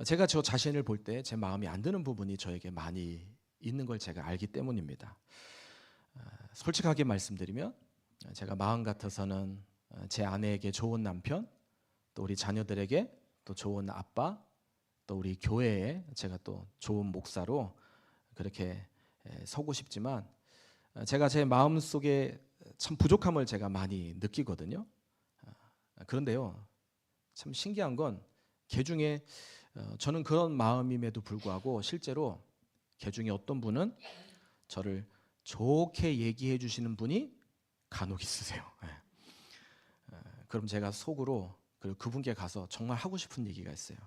제가 저 자신을 볼 때 제 마음이 안 드는 부분이 저에게 많이 있는 걸 제가 알기 때문입니다. 솔직하게 말씀드리면 제가 마음 같아서는 제 아내에게 좋은 남편, 또 우리 자녀들에게 또 좋은 아빠, 또 우리 교회에 제가 또 좋은 목사로 그렇게 서고 싶지만 제가 제 마음속에 참 부족함을 제가 많이 느끼거든요. 그런데요, 참 신기한 건 개 중에 저는 그런 마음임에도 불구하고 실제로 개 중에 어떤 분은 저를 좋게 얘기해 주시는 분이 간혹 있으세요. 그럼 제가 속으로 그분께 가서 정말 하고 싶은 얘기가 있어요.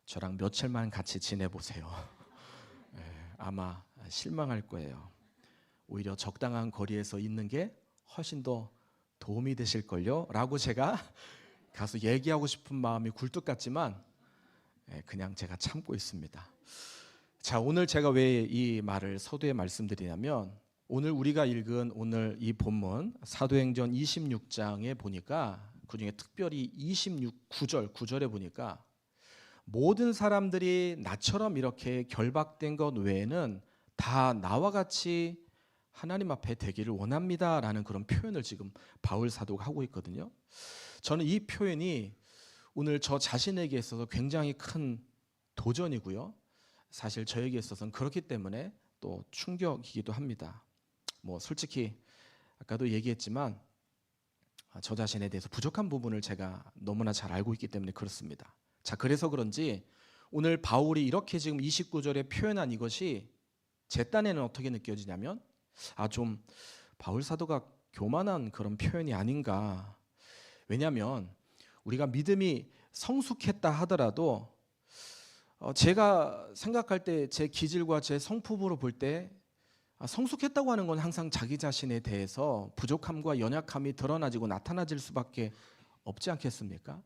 저랑 며칠만 같이 지내보세요. 아마 실망할 거예요. 오히려 적당한 거리에서 있는 게 훨씬 더 도움이 되실걸요? 라고 제가 가서 얘기하고 싶은 마음이 굴뚝 같지만 그냥 제가 참고 있습니다. 자, 오늘 제가 왜 이 말을 서두에 말씀드리냐면 오늘 우리가 읽은 오늘 이 본문 사도행전 26장에 보니까 그중에 특별히 9절에 보니까 모든 사람들이 나처럼 이렇게 결박된 것 외에는 다 나와 같이 하나님 앞에 되기를 원합니다라는 그런 표현을 지금 바울 사도가 하고 있거든요. 저는 이 표현이 오늘 저 자신에게 있어서 굉장히 큰 도전이고요. 사실 저에게 있어서는 그렇기 때문에 또 충격이기도 합니다. 뭐 솔직히 아까도 얘기했지만 저 자신에 대해서 부족한 부분을 제가 너무나 잘 알고 있기 때문에 그렇습니다. 자, 그래서 그런지 오늘 바울이 이렇게 지금 29절에 표현한 이것이 제 딴에는 어떻게 느껴지냐면 좀 바울 사도가 교만한 그런 표현이 아닌가. 왜냐하면 우리가 믿음이 성숙했다 하더라도 제가 생각할 때 제 기질과 제 성품으로 볼 때 성숙했다고 하는 건 항상 자기 자신에 대해서 부족함과 연약함이 드러나지고 나타나질 수밖에 없지 않겠습니까?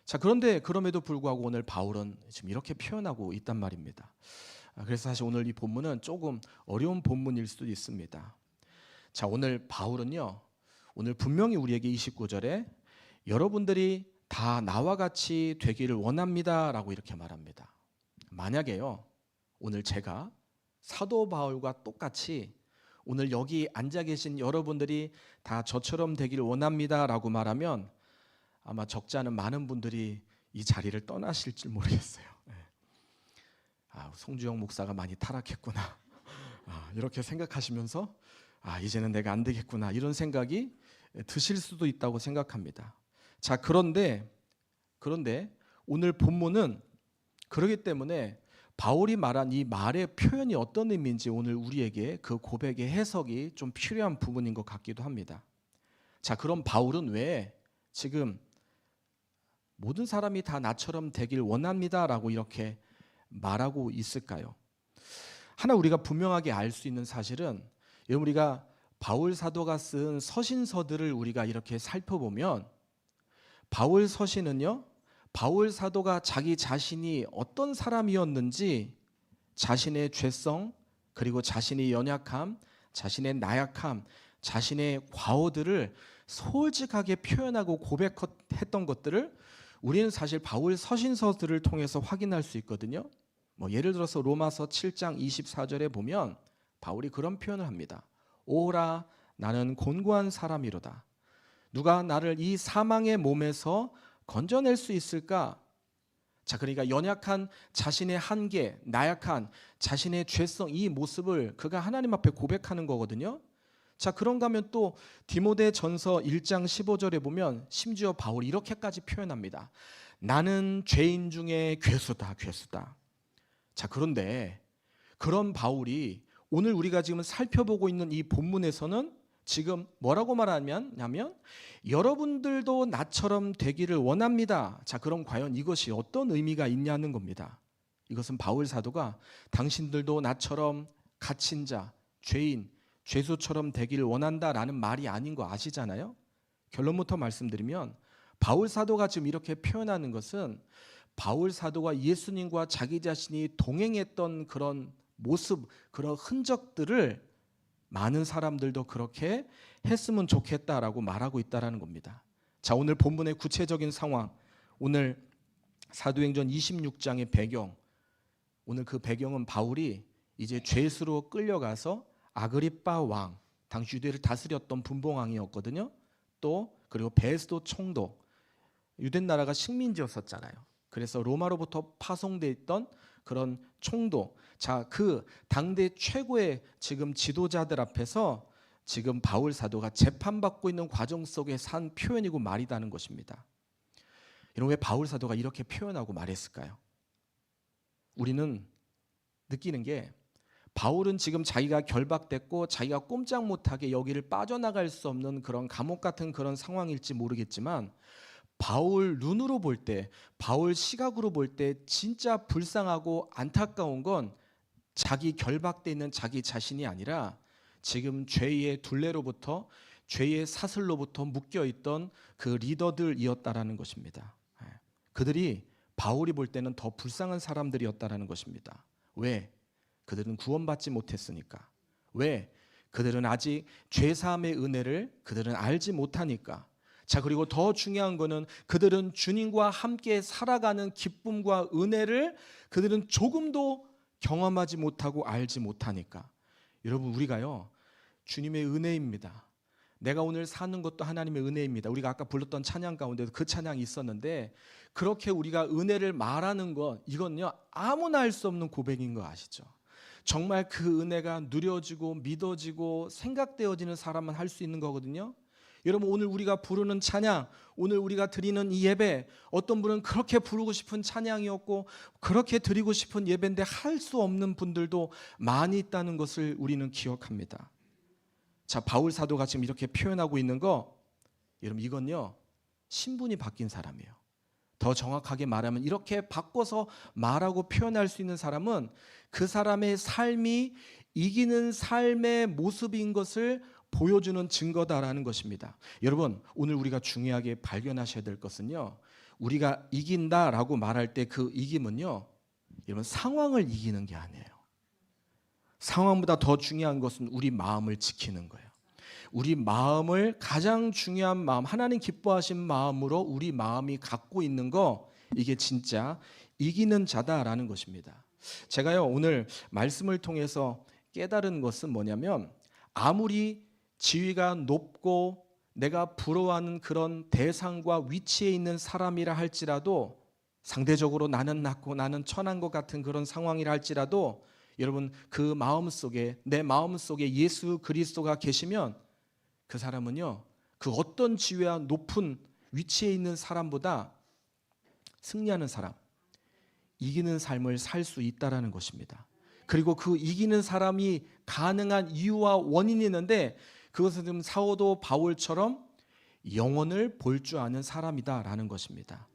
자, 그런데 그럼에도 불구하고 오늘 바울은 지금 이렇게 표현하고 있단 말입니다. 그래서 사실 오늘 이 본문은 조금 어려운 본문일 수도 있습니다. 자, 오늘 바울은요, 오늘 분명히 우리에게 29절에 여러분들이 다 나와 같이 되기를 원합니다 라고 이렇게 말합니다. 만약에요, 오늘 제가 사도 바울과 똑같이 오늘 여기 앉아 계신 여러분들이 다 저처럼 되기를 원합니다 라고 말하면 아마 적지 않은 많은 분들이 이 자리를 떠나실지 모르겠어요. 송주영 목사가 많이 타락했구나, 이렇게 생각하시면서 이제는 내가 안 되겠구나, 이런 생각이 드실 수도 있다고 생각합니다. 자, 그런데 오늘 본문은 그렇기 때문에 바울이 말한 이 말의 표현이 어떤 의미인지 오늘 우리에게 그 고백의 해석이 좀 필요한 부분인 것 같기도 합니다. 자, 그럼 바울은 왜 지금 모든 사람이 다 나처럼 되길 원합니다라고 이렇게 말하고 있을까요? 하나 우리가 분명하게 알 수 있는 사실은, 우리가 바울 사도가 쓴 서신서들을 우리가 이렇게 살펴보면 바울 서신은요, 바울 사도가 자기 자신이 어떤 사람이었는지 자신의 죄성, 그리고 자신의 연약함, 자신의 나약함, 자신의 과오들을 솔직하게 표현하고 고백했던 것들을 우리는 사실 바울 서신서들을 통해서 확인할 수 있거든요. 예를 들어서 로마서 7장 24절에 보면 바울이 그런 표현을 합니다. 오라, 나는 곤고한 사람이로다. 누가 나를 이 사망의 몸에서 건져낼 수 있을까? 자, 그러니까 연약한 자신의 한계, 나약한 자신의 죄성, 이 모습을 그가 하나님 앞에 고백하는 거거든요. 자, 그런가 하면 또 디모데전서 1장 15절에 보면 심지어 바울이 이렇게까지 표현합니다. 나는 죄인 중에 괴수다. 자, 그런데 그런 바울이 오늘 우리가 지금 살펴보고 있는 이 본문에서는 지금 뭐라고 말하냐면 여러분들도 나처럼 되기를 원합니다. 자, 그럼 과연 이것이 어떤 의미가 있냐는 겁니다. 이것은 바울 사도가 당신들도 나처럼 갇힌 자, 죄인, 죄수처럼 되기를 원한다라는 말이 아닌 거 아시잖아요. 결론부터 말씀드리면 바울 사도가 지금 이렇게 표현하는 것은 바울 사도가 예수님과 자기 자신이 동행했던 그런 모습, 그런 흔적들을 많은 사람들도 그렇게 했으면 좋겠다라고 말하고 있다라는 겁니다. 자, 오늘 본문의 구체적인 상황, 오늘 사도행전 26장의 배경, 오늘 그 배경은 바울이 이제 죄수로 끌려가서 아그리빠 왕, 당시 유대를 다스렸던 분봉왕이었거든요. 또 그리고 베스도 총독, 유대 나라가 식민지였었잖아요. 그래서 로마로부터 파송돼 있던 그런 총독, 자, 그 당대 최고의 지금 지도자들 앞에서 지금 바울 사도가 재판받고 있는 과정 속에 산 표현이고 말이다는 것입니다. 여러분, 왜 바울 사도가 이렇게 표현하고 말했을까요? 우리는 느끼는 게 바울은 지금 자기가 결박됐고 자기가 꼼짝 못하게 여기를 빠져나갈 수 없는 그런 감옥 같은 그런 상황일지 모르겠지만, 바울 눈으로 볼 때, 바울 시각으로 볼 때 진짜 불쌍하고 안타까운 건 자기 결박돼 있는 자기 자신이 아니라 지금 죄의 둘레로부터, 죄의 사슬로부터 묶여있던 그 리더들이었다라는 것입니다. 그들이 바울이 볼 때는 더 불쌍한 사람들이었다라는 것입니다. 왜? 그들은 구원받지 못했으니까. 왜? 그들은 아직 죄사함의 은혜를 그들은 알지 못하니까. 자, 그리고 더 중요한 거는 그들은 주님과 함께 살아가는 기쁨과 은혜를 그들은 조금도 경험하지 못하고 알지 못하니까. 여러분, 우리가요, 주님의 은혜입니다. 내가 오늘 사는 것도 하나님의 은혜입니다. 우리가 아까 불렀던 찬양 가운데도 그 찬양이 있었는데, 그렇게 우리가 은혜를 말하는 것, 이건요 아무나 할 수 없는 고백인 거 아시죠? 정말 그 은혜가 누려지고 믿어지고 생각되어지는 사람만 할 수 있는 거거든요. 여러분, 오늘 우리가 부르는 찬양, 오늘 우리가 드리는 이 예배, 어떤 분은 그렇게 부르고 싶은 찬양이었고 그렇게 드리고 싶은 예배인데 할 수 없는 분들도 많이 있다는 것을 우리는 기억합니다. 자, 바울 사도가 지금 이렇게 표현하고 있는 거, 여러분, 이건요 신분이 바뀐 사람이에요. 더 정확하게 말하면 이렇게 바꿔서 말하고 표현할 수 있는 사람은 그 사람의 삶이 이기는 삶의 모습인 것을 보여주는 증거다라는 것입니다. 여러분, 오늘 우리가 중요하게 발견하셔야 될 것은요, 우리가 이긴다라고 말할 때 그 이김은요, 여러분, 상황을 이기는 게 아니에요. 상황보다 더 중요한 것은 우리 마음을 지키는 거예요. 우리 마음을, 가장 중요한 마음, 하나님 기뻐하신 마음으로 우리 마음이 갖고 있는 거, 이게 진짜 이기는 자다라는 것입니다. 제가요 오늘 말씀을 통해서 깨달은 것은 뭐냐면, 아무리 지위가 높고 내가 부러워하는 그런 대상과 위치에 있는 사람이라 할지라도, 상대적으로 나는 낮고 나는 천한 것 같은 그런 상황이라 할지라도, 여러분, 그 마음속에, 내 마음속에 예수 그리스도가 계시면 그 사람은요, 그 어떤 지위와 높은 위치에 있는 사람보다 승리하는 사람, 이기는 삶을 살 수 있다라는 것입니다. 그리고 그 이기는 사람이 가능한 이유와 원인이 있는데, 그것은 사도 바울처럼 영혼을 볼 줄 아는 사람이다라는 것입니다.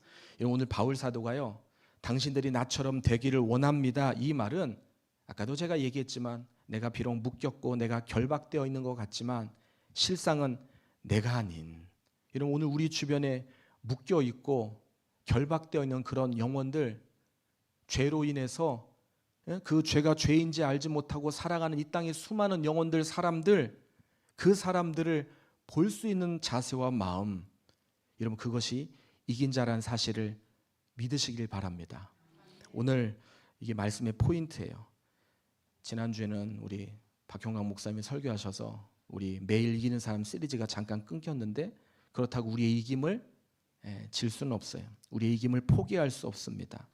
오늘 바울 사도가요, 당신들이 나처럼 되기를 원합니다, 이 말은 아까도 제가 얘기했지만, 내가 비록 묶였고 내가 결박되어 있는 것 같지만 실상은 내가 아닌, 여러분, 오늘 우리 주변에 묶여 있고 결박되어 있는 그런 영혼들, 죄로 인해서 그 죄가 죄인지 알지 못하고 살아가는 이 땅의 수많은 영혼들, 사람들, 그 사람들을 볼 수 있는 자세와 마음, 여러분, 그것이 이긴 자라는 사실을 믿으시길 바랍니다. 오늘 이게 말씀의 포인트예요. 지난주에는 우리 박형광 목사님이 설교하셔서 우리 매일 이기는 사람 시리즈가 잠깐 끊겼는데, 그렇다고 우리의 이김을 질 수는 없어요. 우리의 이김을 포기할 수 없습니다.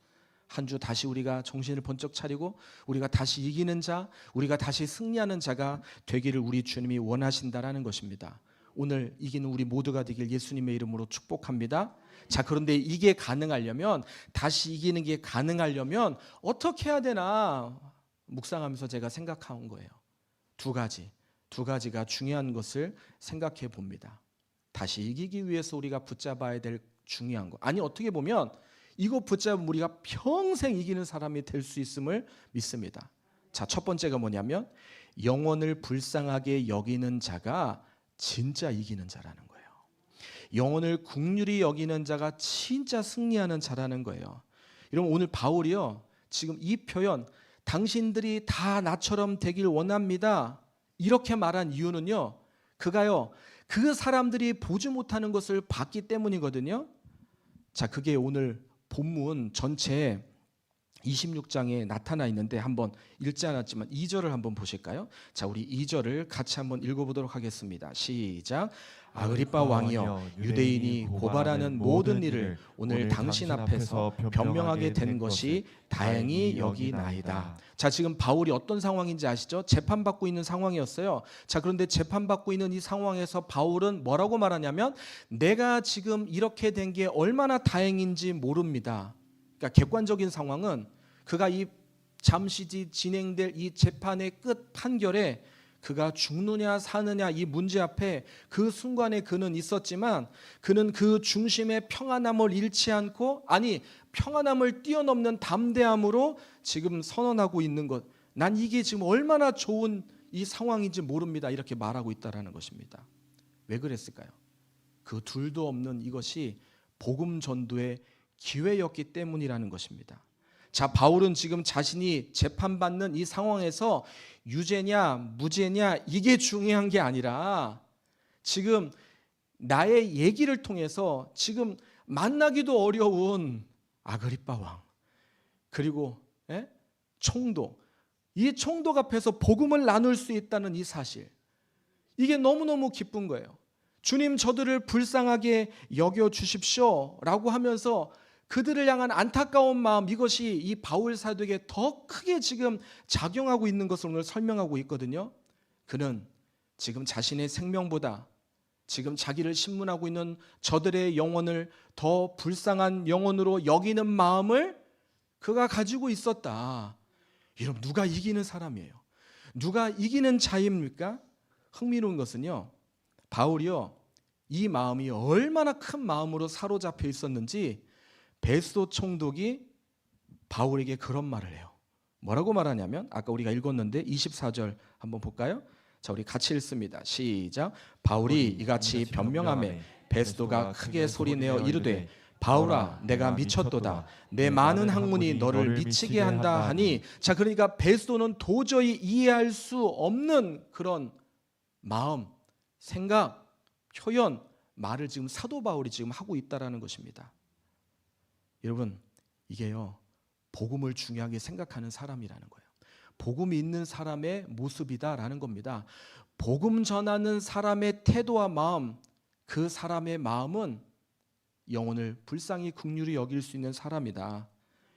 한 주 다시 우리가 정신을 번쩍 차리고 우리가 다시 이기는 자, 우리가 다시 승리하는 자가 되기를 우리 주님이 원하신다라는 것입니다. 오늘 이기는 우리 모두가 되길 예수님의 이름으로 축복합니다. 자, 그런데 이게 가능하려면, 다시 이기는 게 가능하려면 어떻게 해야 되나 묵상하면서 제가 생각한 거예요. 두 가지가 중요한 것을 생각해 봅니다. 다시 이기기 위해서 우리가 붙잡아야 될 중요한 거, 아니 어떻게 보면 이거 붙잡으면 우리가 평생 이기는 사람이 될 수 있음을 믿습니다. 자, 첫 번째가 뭐냐면, 영혼을 불쌍하게 여기는 자가 진짜 이기는 자라는 거예요. 영혼을 긍휼히 여기는 자가 진짜 승리하는 자라는 거예요. 여러분, 오늘 바울이요, 지금 이 표현, 당신들이 다 나처럼 되길 원합니다, 이렇게 말한 이유는요, 그가요, 그 사람들이 보지 못하는 것을 봤기 때문이거든요. 자, 그게 오늘 본문 전체 26장에 나타나 있는데 한번 읽지 않았지만 2절을 한번 보실까요? 자, 우리 2절을 같이 한번 읽어보도록 하겠습니다. 시작. 아그리빠 왕이여, 유대인이 고발하는 모든 일을 오늘 당신 앞에서 변명하게 된 것이 다행히 여기나이다. 자, 지금 바울이 어떤 상황인지 아시죠? 재판받고 있는 상황이었어요. 자, 그런데 재판받고 있는 이 상황에서 바울은 뭐라고 말하냐면 내가 지금 이렇게 된 게 얼마나 다행인지 모릅니다. 그러니까 객관적인 상황은 그가 이 잠시 뒤 진행될 이 재판의 끝 판결에 그가 죽느냐 사느냐 이 문제 앞에 그 순간에 그는 있었지만 그는 그 중심의 평안함을 잃지 않고, 아니 평안함을 뛰어넘는 담대함으로 지금 선언하고 있는 것, 난 이게 지금 얼마나 좋은 이 상황인지 모릅니다, 이렇게 말하고 있다라는 것입니다. 왜 그랬을까요? 그 둘도 없는 이것이 복음 전도의 기회였기 때문이라는 것입니다. 자, 바울은 지금 자신이 재판받는 이 상황에서 유죄냐 무죄냐 이게 중요한 게 아니라 지금 나의 얘기를 통해서 지금 만나기도 어려운 아그리빠 왕, 그리고 총독, 이 총독 앞에서 복음을 나눌 수 있다는 이 사실, 이게 너무너무 기쁜 거예요. 주님, 저들을 불쌍하게 여겨주십시오 라고 하면서 그들을 향한 안타까운 마음, 이것이 이 바울 사도에게 더 크게 지금 작용하고 있는 것을 오늘 설명하고 있거든요. 그는 지금 자신의 생명보다 지금 자기를 신문하고 있는 저들의 영혼을 더 불쌍한 영혼으로 여기는 마음을 그가 가지고 있었다. 여러분, 누가 이기는 사람이에요? 누가 이기는 자입니까? 흥미로운 것은요, 바울이요, 이 마음이 얼마나 큰 마음으로 사로잡혀 있었는지 베스도 총독이 바울에게 그런 말을 해요. 뭐라고 말하냐면 아까 우리가 읽었는데 24절 한번 볼까요? 자, 우리 같이 읽습니다. 시작. 바울이 이같이 변명하매 베스도가 크게 소리내어 이르되 바울아, 내가 미쳤도다. 내 많은 학문이 너를 미치게 한다 하니. 자, 그러니까 베스도는 도저히 이해할 수 없는 그런 마음, 생각, 표현, 말을 지금 사도 바울이 지금 하고 있다라는 것입니다. 여러분, 이게요, 복음을 중요하게 생각하는 사람이라는 거예요. 복음이 있는 사람의 모습이다라는 겁니다. 복음 전하는 사람의 태도와 마음, 그 사람의 마음은 영혼을 불쌍히 긍휼히 여길 수 있는 사람이다.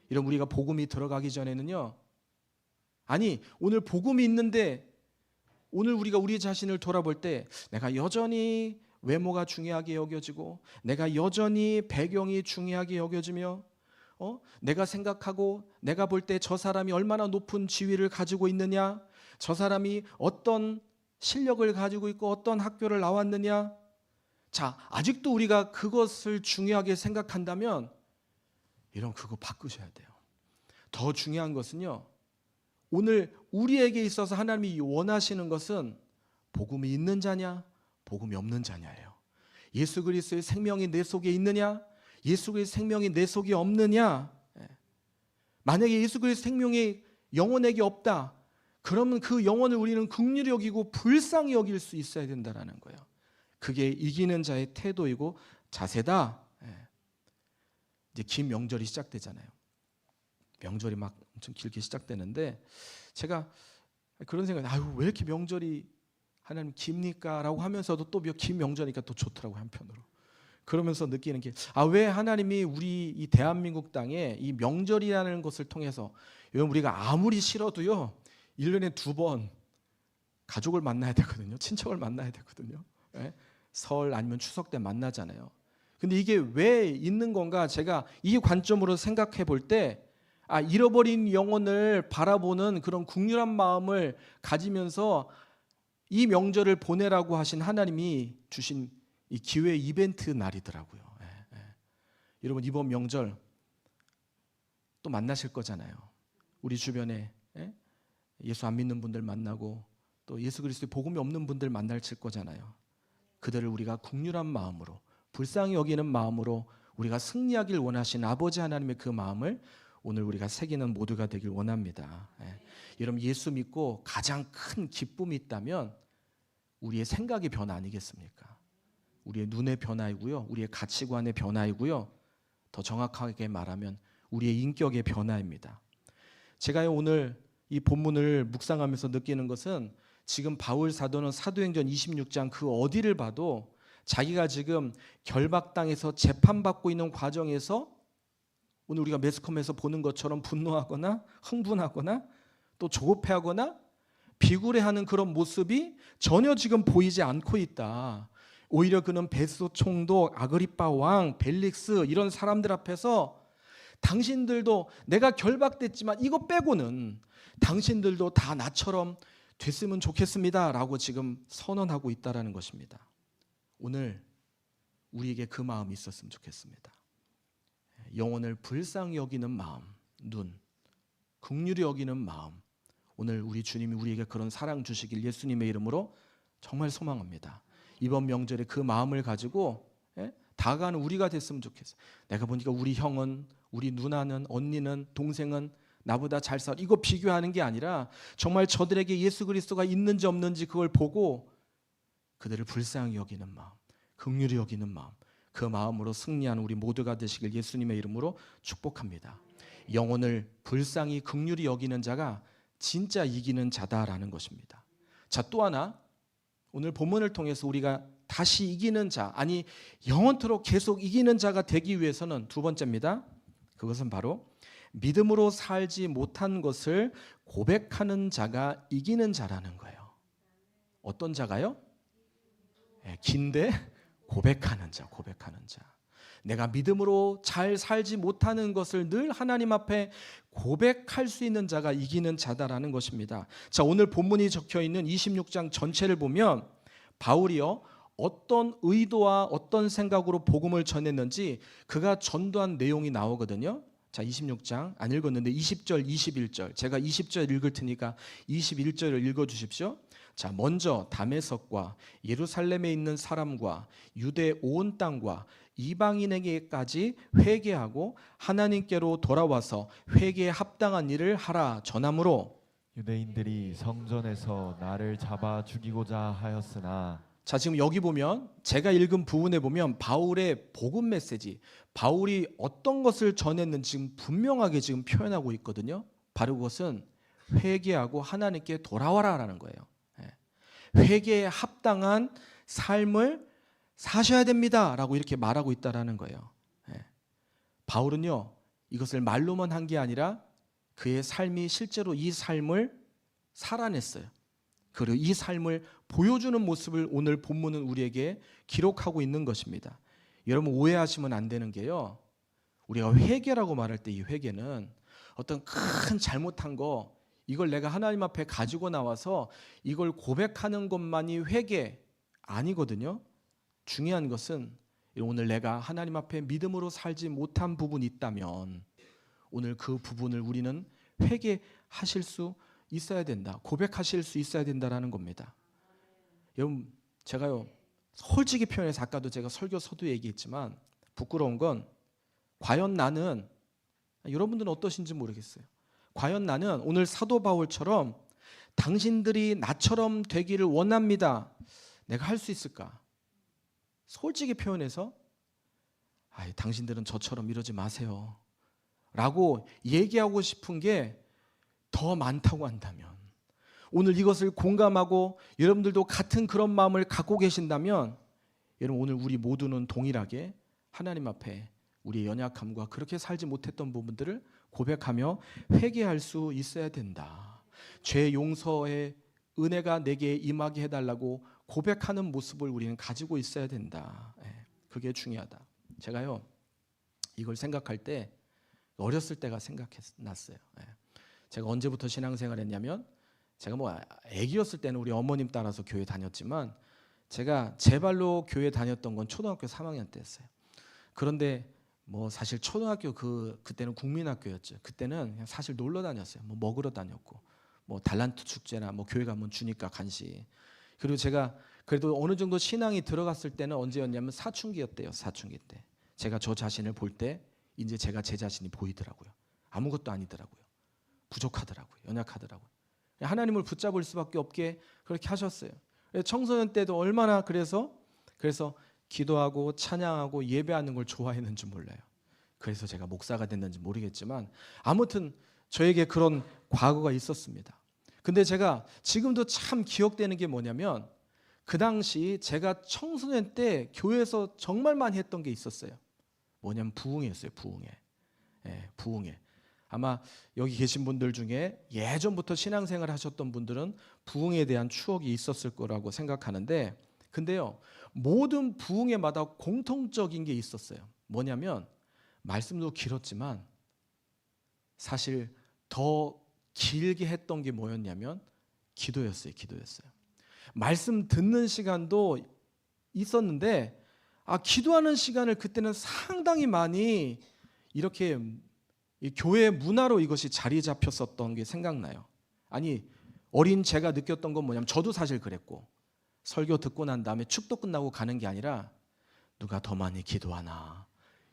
이런, 우리가 복음이 들어가기 전에는요, 아니 오늘 복음이 있는데 오늘 우리가 우리 자신을 돌아볼 때 내가 여전히 외모가 중요하게 여겨지고 내가 여전히 배경이 중요하게 여겨지며 내가 생각하고 내가 볼 때 저 사람이 얼마나 높은 지위를 가지고 있느냐, 저 사람이 어떤 실력을 가지고 있고 어떤 학교를 나왔느냐. 자, 아직도 우리가 그것을 중요하게 생각한다면 이런 그거 바꾸셔야 돼요. 더 중요한 것은요, 오늘 우리에게 있어서 하나님이 원하시는 것은 복음이 있는 자냐 복음이 없는 자냐예요. 예수 그리스도의 생명이 내 속에 있느냐, 예수 그리스도의 생명이 내 속에 없느냐. 만약에 예수 그리스도의 생명이 영혼에게 없다, 그러면 그 영혼을 우리는 긍휼히 여기고 불쌍히 여길 수 있어야 된다는 거예요. 그게 이기는 자의 태도이고 자세다. 이제 긴 명절이 시작되잖아요. 명절이 막 엄청 길게 시작되는데 제가 그런 생각이, 왜 이렇게 명절이 하나님 깁니까? 라고 하면서도 또 긴 명절이니까 또 좋더라고요, 한편으로. 그러면서 느끼는 게, 왜 하나님이 우리 이 대한민국 땅에 이 명절이라는 것을 통해서, 여러분, 우리가 아무리 싫어도요 1년에 2번 가족을 만나야 되거든요. 친척을 만나야 되거든요. 설 아니면 추석 때 만나잖아요. 근데 이게 왜 있는 건가, 제가 이 관점으로 생각해 볼 때 잃어버린 영혼을 바라보는 그런 긍휼한 마음을 가지면서 이 명절을 보내라고 하신 하나님이 주신 이 기회 이벤트 날이더라고요. 여러분, 이번 명절 또 만나실 거잖아요. 우리 주변에 예수 안 믿는 분들 만나고 또 예수 그리스도의 복음이 없는 분들 만나실 거잖아요. 그들을 우리가 긍휼한 마음으로, 불쌍히 여기는 마음으로 우리가 승리하길 원하신 아버지 하나님의 그 마음을 오늘 우리가 새기는 모두가 되길 원합니다. 여러분, 예수 믿고 가장 큰 기쁨이 있다면 우리의 생각의 변화 아니겠습니까? 우리의 눈의 변화이고요, 우리의 가치관의 변화이고요, 더 정확하게 말하면 우리의 인격의 변화입니다. 제가 오늘 이 본문을 묵상하면서 느끼는 것은 지금 바울 사도는 사도행전 26장 그 어디를 봐도 자기가 지금 결박당해서 재판받고 있는 과정에서 오늘 우리가 매스컴에서 보는 것처럼 분노하거나 흥분하거나 또 조급해하거나 비굴해하는 그런 모습이 전혀 지금 보이지 않고 있다. 오히려 그는 베스도 총독, 아그리빠 왕, 벨릭스 이런 사람들 앞에서 당신들도 내가 결박됐지만 이거 빼고는 당신들도 다 나처럼 됐으면 좋겠습니다 라고 지금 선언하고 있다는 것입니다. 오늘 우리에게 그 마음이 있었으면 좋겠습니다. 영혼을 불쌍히 여기는 마음, 눈, 긍휼히 여기는 마음, 오늘 우리 주님이 우리에게 그런 사랑 주시길 예수님의 이름으로 정말 소망합니다. 이번 명절에 그 마음을 가지고 다가가는 우리가 됐으면 좋겠어요. 내가 보니까 우리 형은, 우리 누나는, 언니는, 동생은 나보다 잘 살아. 이거 비교하는 게 아니라 정말 저들에게 예수 그리스도가 있는지 없는지 그걸 보고 그들을 불쌍히 여기는 마음, 긍휼히 여기는 마음, 그 마음으로 승리하는 우리 모두가 되시길 예수님의 이름으로 축복합니다. 영혼을 불쌍히 긍휼히 여기는 자가 진짜 이기는 자다라는 것입니다. 자, 또 하나 오늘 본문을 통해서 우리가 다시 이기는 자, 아니 영원토록 계속 이기는 자가 되기 위해서는 두 번째입니다. 그것은 바로 믿음으로 살지 못한 것을 고백하는 자가 이기는 자라는 거예요. 어떤 자가요? 긴데 고백하는 자, 고백하는 자. 내가 믿음으로 잘 살지 못하는 것을 늘 하나님 앞에 고백할 수 있는 자가 이기는 자다라는 것입니다. 자, 오늘 본문이 적혀 있는 26장 전체를 보면 바울이요 어떤 의도와 어떤 생각으로 복음을 전했는지 그가 전도한 내용이 나오거든요. 자, 26장 안 읽었는데 20절, 21절 제가 20절 읽을 테니까 21절을 읽어주십시오. 자, 먼저 다메섹과 예루살렘에 있는 사람과 유대 온 땅과 이방인에게까지 회개하고 하나님께로 돌아와서 회개에 합당한 일을 하라 전함으로 유대인들이 성전에서 나를 잡아 죽이고자 하였으나. 자, 지금 여기 보면 제가 읽은 부분에 보면 바울의 복음 메시지, 바울이 어떤 것을 전했는지 지금 분명하게 지금 표현하고 있거든요. 바로 그것은 회개하고 하나님께 돌아와라라는 거예요. 회개에 합당한 삶을 사셔야 됩니다라고 이렇게 말하고 있다라는 거예요. 바울은요 이것을 말로만 한 게 아니라 그의 삶이 실제로 이 삶을 살아냈어요. 그리고 이 삶을 보여주는 모습을 오늘 본문은 우리에게 기록하고 있는 것입니다. 여러분 오해하시면 안 되는 게요, 우리가 회개라고 말할 때 이 회개는 어떤 큰 잘못한 거 이걸 내가 하나님 앞에 가지고 나와서 이걸 고백하는 것만이 회개 아니거든요. 중요한 것은 오늘 내가 하나님 앞에 믿음으로 살지 못한 부분이 있다면 오늘 그 부분을 우리는 회개하실 수 있어야 된다. 고백하실 수 있어야 된다라는 겁니다. 여러분 제가요 솔직히 표현해서 아까도 제가 설교 서두 얘기했지만 부끄러운 건 과연 나는, 여러분들은 어떠신지 모르겠어요. 과연 나는 오늘 사도 바울처럼 당신들이 나처럼 되기를 원합니다. 내가 할 수 있을까? 솔직히 표현해서 당신들은 저처럼 이러지 마세요 라고 얘기하고 싶은 게 더 많다고 한다면, 오늘 이것을 공감하고 여러분들도 같은 그런 마음을 갖고 계신다면 여러분 오늘 우리 모두는 동일하게 하나님 앞에 우리의 연약함과 그렇게 살지 못했던 부분들을 고백하며 회개할 수 있어야 된다. 죄 용서의 은혜가 내게 임하게 해달라고 고백하는 모습을 우리는 가지고 있어야 된다. 그게 중요하다. 제가요 이걸 생각할 때 어렸을 때가 생각났어요. 제가 언제부터 신앙생활 했냐면 제가 애기였을 때는 우리 어머님 따라서 교회 다녔지만 제가 제 발로 교회 다녔던 건 초등학교 3학년 때였어요. 그런데 사실 초등학교 그때는 국민학교였죠. 그때는 그냥 사실 놀러 다녔어요. 먹으러 다녔고 달란트 축제나 교회 가면 주니까 간식. 그리고 제가 그래도 어느 정도 신앙이 들어갔을 때는 언제였냐면 사춘기였대요. 사춘기 때 제가 저 자신을 볼 때 이제 제가 제 자신이 보이더라고요. 아무것도 아니더라고요. 부족하더라고요. 연약하더라고요. 하나님을 붙잡을 수밖에 없게 그렇게 하셨어요. 청소년 때도 얼마나 그래서 기도하고 찬양하고 예배하는 걸 좋아했는지 몰라요. 그래서 제가 목사가 됐는지 모르겠지만 아무튼 저에게 그런 과거가 있었습니다. 근데 제가 지금도 참 기억되는 게 뭐냐면 그 당시 제가 청소년 때 교회에서 정말 많이 했던 게 있었어요. 뭐냐면 부흥회였어요. 부흥회. 예, 부흥회. 아마 여기 계신 분들 중에 예전부터 신앙생활 하셨던 분들은 부흥에 대한 추억이 있었을 거라고 생각하는데, 근데요, 모든 부흥회마다 공통적인 게 있었어요. 뭐냐면 말씀도 길었지만 사실 더 길게 했던 게 뭐였냐면 기도였어요. 기도였어요. 말씀 듣는 시간도 있었는데 기도하는 시간을 그때는 상당히 많이 이렇게 이 교회 문화로 이것이 자리 잡혔었던 게 생각나요. 아니, 어린 제가 느꼈던 건 뭐냐면 저도 사실 그랬고, 설교 듣고 난 다음에 축도 끝나고 가는 게 아니라 누가 더 많이 기도하나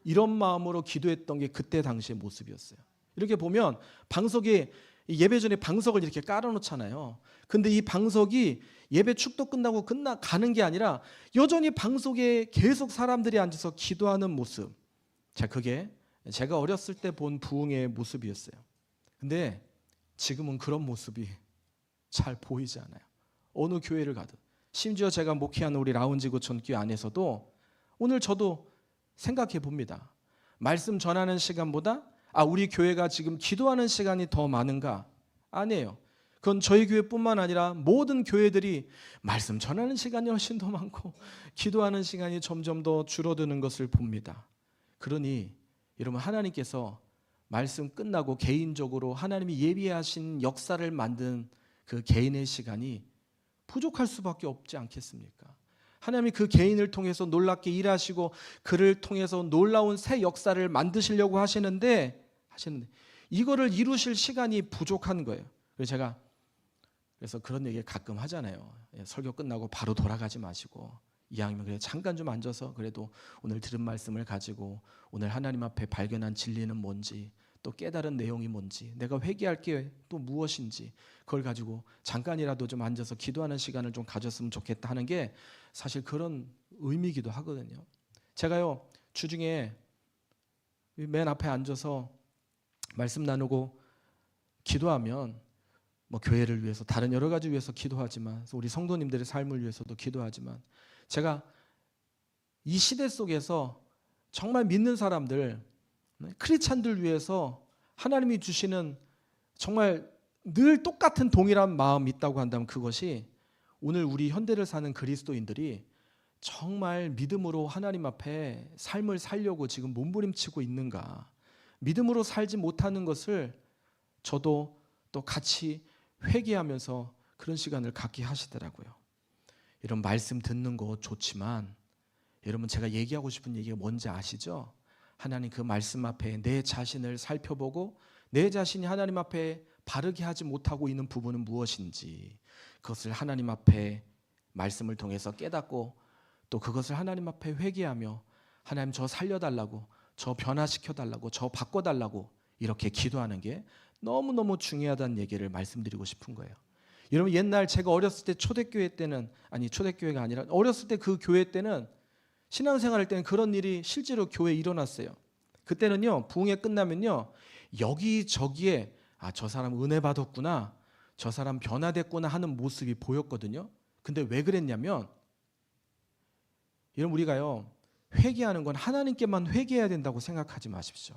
이런 마음으로 기도했던 게 그때 당시의 모습이었어요. 이렇게 보면 방석에 예배 전에 방석을 이렇게 깔아놓잖아요. 근데 이 방석이 예배 축도 끝나고 가는 게 아니라 여전히 방석에 계속 사람들이 앉아서 기도하는 모습. 자, 그게 제가 어렸을 때 본 부흥의 모습이었어요. 근데 지금은 그런 모습이 잘 보이지 않아요. 어느 교회를 가든. 심지어 제가 목회하는 우리 라운지구촌교회 안에서도 오늘 저도 생각해 봅니다. 말씀 전하는 시간보다 우리 교회가 지금 기도하는 시간이 더 많은가? 아니에요. 그건 저희 교회뿐만 아니라 모든 교회들이 말씀 전하는 시간이 훨씬 더 많고 기도하는 시간이 점점 더 줄어드는 것을 봅니다. 그러니 여러분, 하나님께서 말씀 끝나고 개인적으로 하나님이 예비하신 역사를 만든 그 개인의 시간이 부족할 수밖에 없지 않겠습니까? 하나님이 그 개인을 통해서 놀랍게 일하시고 그를 통해서 놀라운 새 역사를 만드시려고 하시는데 이거를 이루실 시간이 부족한 거예요. 그래서 그런 얘기 가끔 하잖아요. 설교 끝나고 바로 돌아가지 마시고 이왕이면 그래 잠깐 좀 앉아서 그래도 오늘 들은 말씀을 가지고 오늘 하나님 앞에 발견한 진리는 뭔지, 또 깨달은 내용이 뭔지, 내가 회개할 게 또 무엇인지 그걸 가지고 잠깐이라도 좀 앉아서 기도하는 시간을 좀 가졌으면 좋겠다 하는 게 사실 그런 의미이기도 하거든요. 제가요, 주중에 맨 앞에 앉아서 말씀 나누고 기도하면 뭐 교회를 위해서 다른 여러 가지 위해서 기도하지만 우리 성도님들의 삶을 위해서도 기도하지만 제가 이 시대 속에서 정말 믿는 사람들, 크리스찬들 위해서 하나님이 주시는 정말 늘 똑같은 동일한 마음이 있다고 한다면 그것이 오늘 우리 현대를 사는 그리스도인들이 정말 믿음으로 하나님 앞에 삶을 살려고 지금 몸부림치고 있는가, 믿음으로 살지 못하는 것을 저도 또 같이 회개하면서 그런 시간을 갖게 하시더라고요. 이런 말씀 듣는 거 좋지만 여러분, 제가 얘기하고 싶은 얘기가 뭔지 아시죠? 하나님 그 말씀 앞에 내 자신을 살펴보고 내 자신이 하나님 앞에 바르게 하지 못하고 있는 부분은 무엇인지 그것을 하나님 앞에 말씀을 통해서 깨닫고 또 그것을 하나님 앞에 회개하며 하나님 저 살려달라고, 저 변화시켜달라고, 저 바꿔달라고 이렇게 기도하는 게 너무너무 중요하다는 얘기를 말씀드리고 싶은 거예요. 여러분, 옛날 제가 어렸을 때 초대교회가 아니라 어렸을 때 그 교회 때는 신앙생활할 때는 그런 일이 실제로 교회에 일어났어요. 그때는요, 부흥회 끝나면요, 여기저기에 저 사람 은혜 받았구나, 저 사람 변화됐구나 하는 모습이 보였거든요. 근데 왜 그랬냐면 여러분, 우리가요, 회개하는 건 하나님께만 회개해야 된다고 생각하지 마십시오.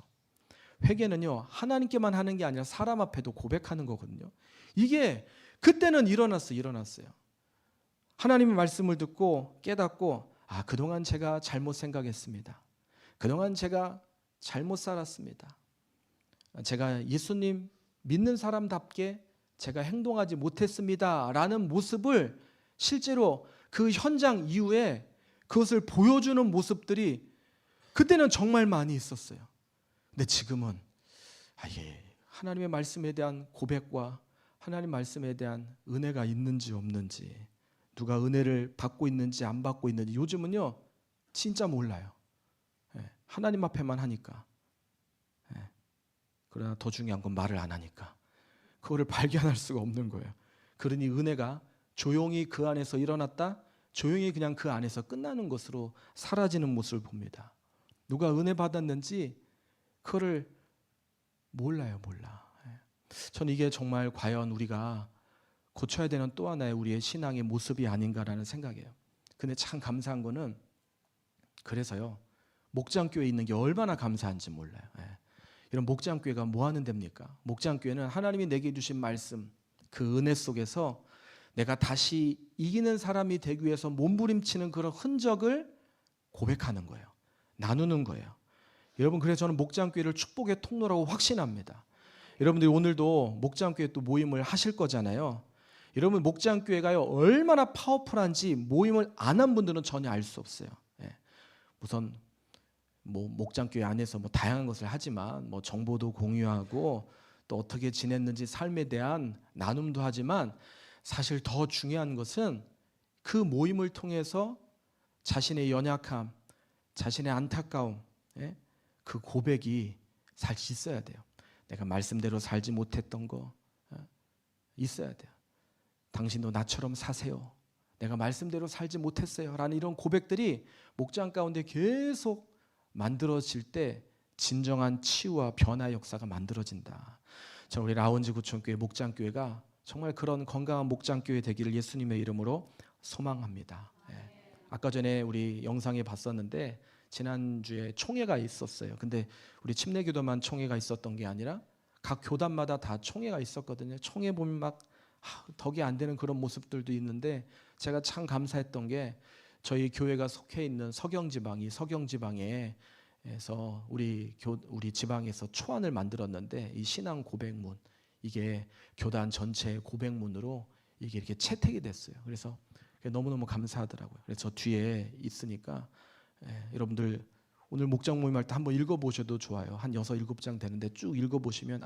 회개는요, 하나님께만 하는 게 아니라 사람 앞에도 고백하는 거거든요. 이게 그때는 일어났어요. 하나님의 말씀을 듣고 깨닫고 그동안 제가 잘못 생각했습니다. 그동안 제가 잘못 살았습니다. 제가 예수님 믿는 사람답게 제가 행동하지 못했습니다 라는 모습을 실제로 그 현장 이후에 그것을 보여주는 모습들이 그때는 정말 많이 있었어요. 근데 지금은 하나님의 말씀에 대한 고백과 하나님 말씀에 대한 은혜가 있는지 없는지, 누가 은혜를 받고 있는지 안 받고 있는지 요즘은요 진짜 몰라요. 하나님 앞에만 하니까. 그러나 더 중요한 건 말을 안 하니까 그거를 발견할 수가 없는 거예요. 그러니 은혜가 조용히 그 안에서 일어났다, 조용히 그냥 그 안에서 끝나는 것으로 사라지는 모습을 봅니다. 누가 은혜 받았는지 그거를 몰라요. 저는 이게 정말 과연 우리가 고쳐야 되는 또 하나의 우리의 신앙의 모습이 아닌가라는 생각이에요. 근데 참 감사한 거는 그래서요, 목장교회에 있는 게 얼마나 감사한지 몰라요. 이런 목장교회가 뭐 하는 데입니까? 목장교회는 하나님이 내게 주신 말씀, 그 은혜 속에서 내가 다시 이기는 사람이 되기 위해서 몸부림치는 그런 흔적을 고백하는 거예요. 나누는 거예요. 여러분, 그래서 저는 목장교회를 축복의 통로라고 확신합니다. 여러분들이 오늘도 목장교회 또 모임을 하실 거잖아요. 여러분, 목장교회가요 얼마나 파워풀한지 모임을 안 한 분들은 전혀 알 수 없어요. 우선 뭐 목장교회 안에서 뭐 다양한 것을 하지만 뭐 정보도 공유하고 또 어떻게 지냈는지 삶에 대한 나눔도 하지만 사실 더 중요한 것은 그 모임을 통해서 자신의 연약함, 자신의 안타까움, 그 고백이 살 수 있어야 돼요. 내가 말씀대로 살지 못했던 거 있어야 돼요. 당신도 나처럼 사세요. 내가 말씀대로 살지 못했어요. 라는 이런 고백들이 목장 가운데 계속 만들어질 때 진정한 치유와 변화의 역사가 만들어진다. 저는 우리 라운지 구천교회 목장교회가 정말 그런 건강한 목장교회 되기를 예수님의 이름으로 소망합니다. 아까 전에 우리 영상에 봤었는데 지난주에 총회가 있었어요. 근데 우리 침례교도만 총회가 있었던 게 아니라 각 교단마다 다 총회가 있었거든요. 총회 보면 막 덕이 안 되는 그런 모습들도 있는데 제가 참 감사했던 게 저희 교회가 속해 있는 서경지방에서 우리 지방에서 초안을 만들었는데 이 신앙 고백문, 이게 교단 전체 고백문으로 이게 이렇게 채택이 됐어요. 그래서 너무너무 감사하더라고요. 그래서 저 뒤에 있으니까 여러분들 오늘 목장 모임할 때 한번 읽어보셔도 좋아요. 한 6, 7장 되는데 쭉 읽어보시면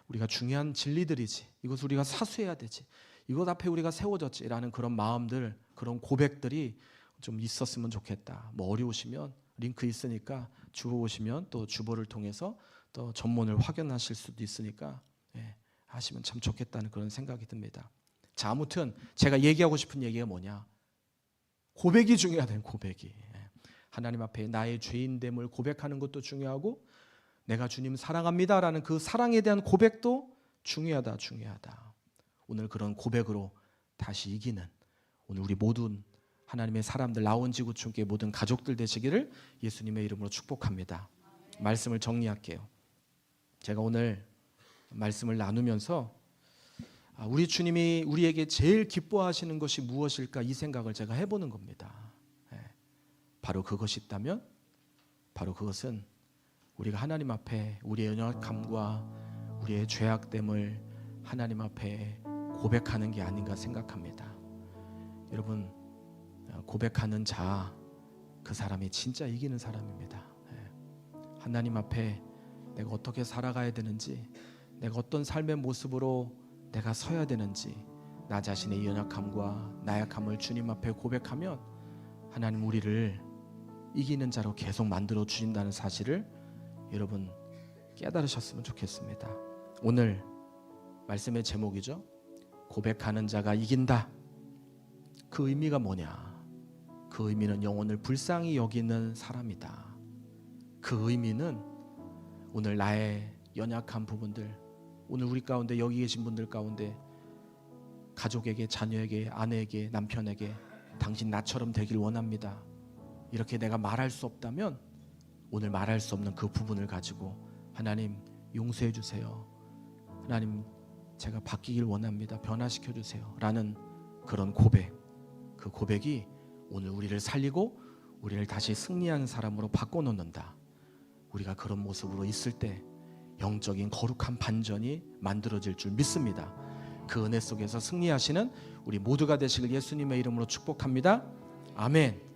우리가 중요한 진리들이지, 이것을 우리가 사수해야 되지, 이것 앞에 우리가 세워졌지라는 그런 마음들, 그런 고백들이 좀 있었으면 좋겠다. 뭐 어려우시면 링크 있으니까 주보 보시면 또 주보를 통해서 또 전문을 확인하실 수도 있으니까 하시면 참 좋겠다는 그런 생각이 듭니다. 자, 아무튼 제가 얘기하고 싶은 얘기가 뭐냐, 고백이 중요하다는 고백이. 하나님 앞에 나의 죄인됨을 고백하는 것도 중요하고 내가 주님 사랑합니다라는 그 사랑에 대한 고백도 중요하다. 오늘 그런 고백으로 다시 이기는 오늘 우리 모든 하나님의 사람들, 라운지 구촌교회 모든 가족들 되시기를 예수님의 이름으로 축복합니다. 말씀을 정리할게요. 제가 오늘 말씀을 나누면서 우리 주님이 우리에게 제일 기뻐하시는 것이 무엇일까, 이 생각을 제가 해보는 겁니다. 바로 그것이 있다면 바로 그것은 우리가 하나님 앞에 우리의 연약함과 우리의 죄악됨을 하나님 앞에 고백하는 게 아닌가 생각합니다. 여러분, 고백하는 자, 그 사람이 진짜 이기는 사람입니다. 하나님 앞에 내가 어떻게 살아가야 되는지, 내가 어떤 삶의 모습으로 내가 서야 되는지, 나 자신의 연약함과 나약함을 주님 앞에 고백하면 하나님 우리를 이기는 자로 계속 만들어 주신다는 사실을 여러분 깨달으셨으면 좋겠습니다. 오늘 말씀의 제목이죠. 고백하는 자가 이긴다. 그 의미가 뭐냐? 그 의미는 영혼을 불쌍히 여기는 사람이다. 그 의미는 오늘 나의 연약한 부분들, 오늘 우리 가운데 여기 계신 분들 가운데 가족에게, 자녀에게, 아내에게, 남편에게 당신 나처럼 되길 원합니다. 이렇게 내가 말할 수 없다면 오늘 말할 수 없는 그 부분을 가지고 하나님 용서해 주세요. 하나님 제가 바뀌길 원합니다. 변화시켜 주세요. 라는 그런 고백, 그 고백이 오늘 우리를 살리고 우리를 다시 승리하는 사람으로 바꿔놓는다. 우리가 그런 모습으로 있을 때 영적인 거룩한 반전이 만들어질 줄 믿습니다. 그 은혜 속에서 승리하시는 우리 모두가 되시길 예수님의 이름으로 축복합니다. 아멘.